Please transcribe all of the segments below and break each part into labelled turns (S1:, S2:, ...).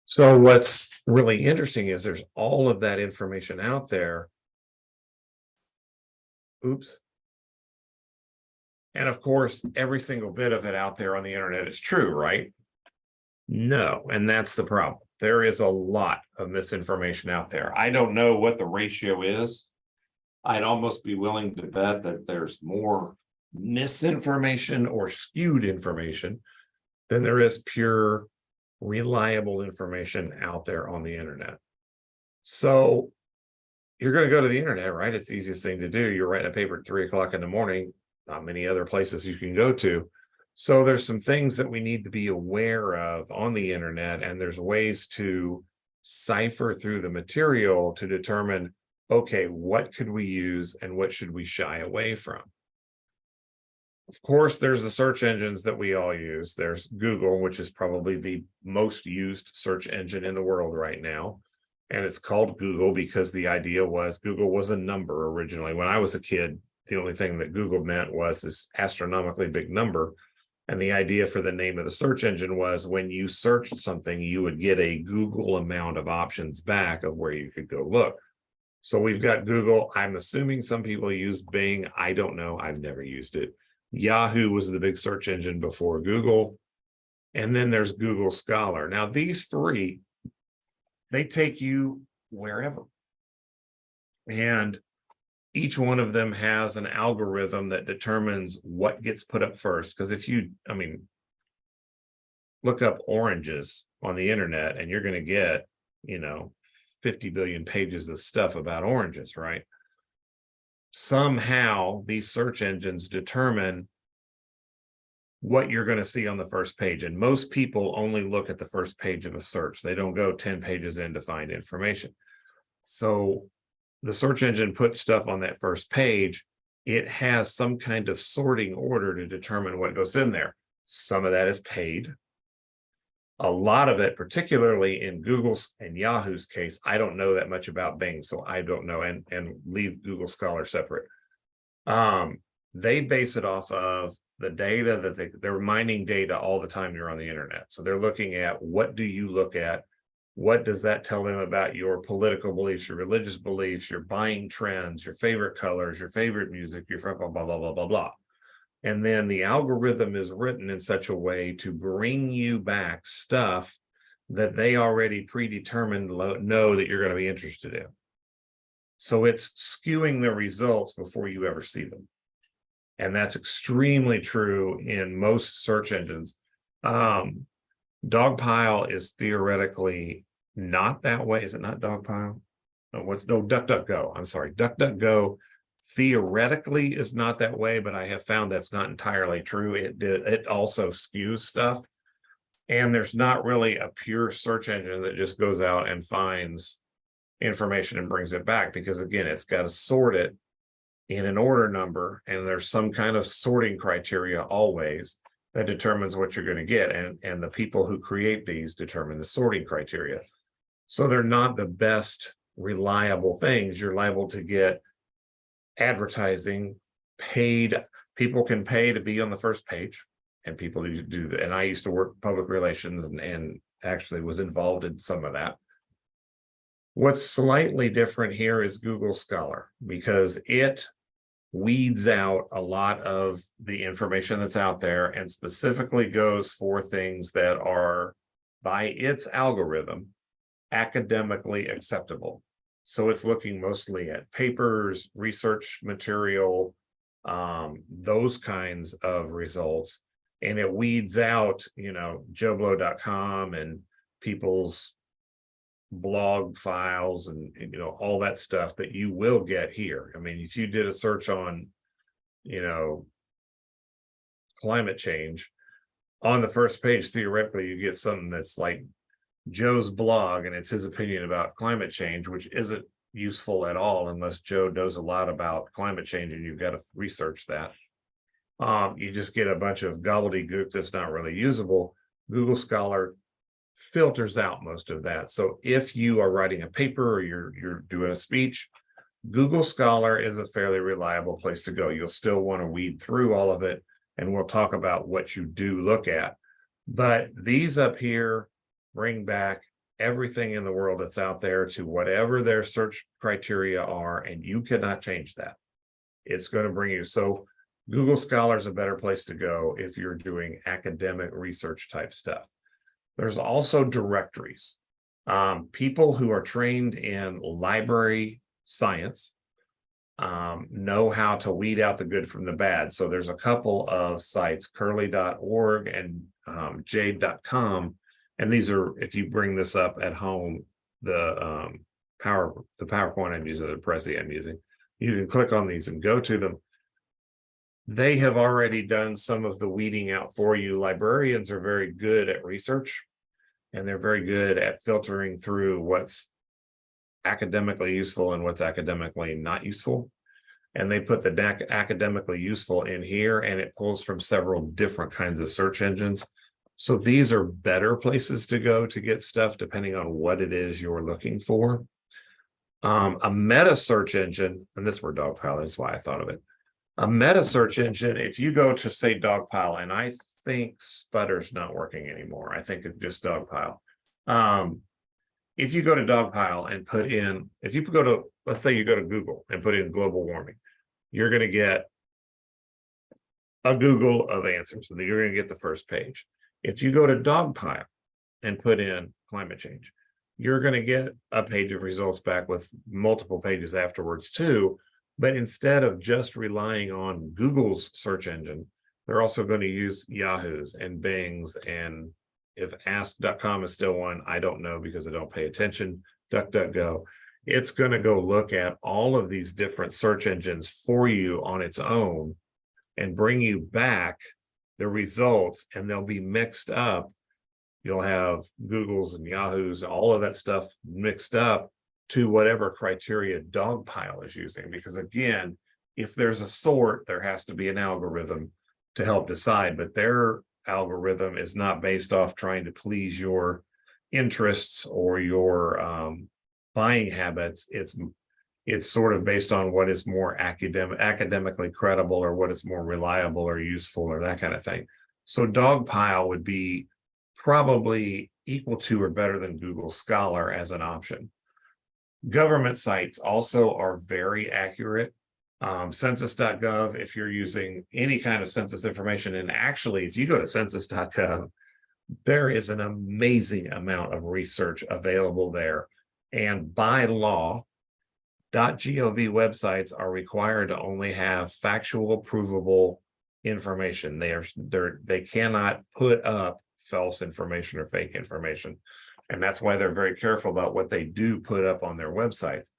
S1: So what's really interesting is there's all of that information out there. Oops. And of course, every single bit of it out there on the internet is true, right? No. And that's the problem. There is a lot of misinformation out there. I don't know what the ratio is. I'd almost be willing to bet that there's more misinformation or skewed information than there is pure, reliable information out there on the internet. So you're going to go to the internet, right? It's the easiest thing to do. You're writing a paper at 3 o'clock in the morning, not many other places you can go to. So there's some things that we need to be aware of on the internet, and there's ways to cipher through the material to determine, okay, what could we use and what should we shy away from? Of course, there's the search engines that we all use. There's Google, which is probably the most used search engine in the world right now. And it's called Google because the idea was Google was a number originally. When I was a kid, the only thing that Google meant was this astronomically big number. And the idea for the name of the search engine was when you searched something, you would get a Google amount of options back of where you could go look. So we've got Google. I'm assuming some people use Bing. I don't know. I've never used it. Yahoo was the big search engine before Google. And then there's Google Scholar. Now, these three, they take you wherever. And each one of them has an algorithm that determines what gets put up first. Because if you, look up oranges on the internet and you're going to get, 50 billion pages of stuff about oranges, right? Somehow these search engines determine what you're going to see on the first page. And most people only look at the first page of a search. They don't go 10 pages in to find information. So the search engine puts stuff on that first page. It has some kind of sorting order to determine what goes in there. Some of that is paid. A lot of it, particularly in Google's and Yahoo's case, I don't know that much about Bing, so I don't know, and leave Google Scholar separate. They base it off of the data that they're mining data all the time you're on the internet. So they're looking at, what do you look at? What does that tell them about your political beliefs, your religious beliefs, your buying trends, your favorite colors, your favorite music, your blah, blah, blah, blah, blah, blah. And then the algorithm is written in such a way to bring you back stuff that they already predetermined know that you're going to be interested in. So it's skewing the results before you ever see them. And that's extremely true in most search engines. Dogpile is theoretically not that way. Is it not Dogpile? No, DuckDuckGo. I'm sorry. DuckDuckGo theoretically is not that way, but I have found that's not entirely true. It also skews stuff. And there's not really a pure search engine that just goes out and finds information and brings it back, because again, it's got to sort it in an order number, and there's some kind of sorting criteria always that determines what you're going to get. And the people who create these determine the sorting criteria. So they're not the best reliable things. You're liable to get advertising paid. People can pay to be on the first page, and people do that. And I used to work public relations and actually was involved in some of that. What's slightly different here is Google Scholar, because it weeds out a lot of the information that's out there and specifically goes for things that are, by its algorithm, academically acceptable. So it's looking mostly at papers, research material, those kinds of results. And it weeds out, JoBlo.com and people's blog files and all that stuff that you will get here. I mean, if you did a search on climate change, on the first page theoretically you get something that's like Joe's blog and it's his opinion about climate change, which isn't useful at all unless Joe knows a lot about climate change and you've got to research that. You just get a bunch of gobbledygook that's not really usable. Google Scholar filters out most of that. So if you are writing a paper or you're doing a speech, Google Scholar is a fairly reliable place to go. You'll still want to weed through all of it, and we'll talk about what you do look at. But these up here bring back everything in the world that's out there to whatever their search criteria are, and you cannot change that. It's going to bring you. So Google Scholar is a better place to go if you're doing academic research type stuff. There's also directories. People who are trained in library science know how to weed out the good from the bad. So there's a couple of sites, curly.org and jade.com. And these are, if you bring this up at home, the PowerPoint I'm using, the Prezi I'm using, you can click on these and go to them. They have already done some of the weeding out for you. Librarians are very good at research, and they're very good at filtering through what's academically useful and what's academically not useful. And they put the academically useful in here, and it pulls from several different kinds of search engines. So these are better places to go to get stuff depending on what it is you're looking for. A meta search engine, and this word Dogpile, that's why I thought of it. A meta search engine, if you go to say Dogpile, and I think Sputter's not working anymore. I think it's just Dogpile. If you go to Dogpile and put in, if you go to, let's say you go to Google and put in global warming, you're going to get a Google of answers, and then you're going to get the first page. If you go to Dogpile and put in climate change, you're going to get a page of results back with multiple pages afterwards too. But instead of just relying on Google's search engine, they're also going to use Yahoo's and Bing's. And if ask.com is still one, I don't know because I don't pay attention. DuckDuckGo. It's going to go look at all of these different search engines for you on its own and bring you back the results, and they'll be mixed up. You'll have Google's and Yahoo's, all of that stuff mixed up to whatever criteria Dogpile is using. Because again, if there's a sort, there has to be an algorithm to help decide, but their algorithm is not based off trying to please your interests or your buying habits. It's sort of based on what is more academically credible, or what is more reliable or useful, or that kind of thing. So Dogpile would be probably equal to or better than Google Scholar as an option. Government sites also are very accurate. Census.gov, if you're using any kind of census information, and actually, if you go to census.gov, there is an amazing amount of research available there. And by law, .gov websites are required to only have factual, provable information. They cannot put up false information or fake information. And that's why they're very careful about what they do put up on their websites.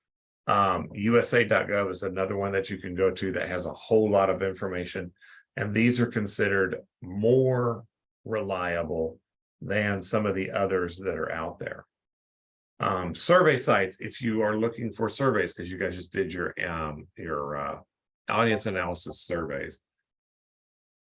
S1: USA.gov is another one that you can go to that has a whole lot of information. And these are considered more reliable than some of the others that are out there. Survey sites, if you are looking for surveys, because you guys just did your audience analysis surveys,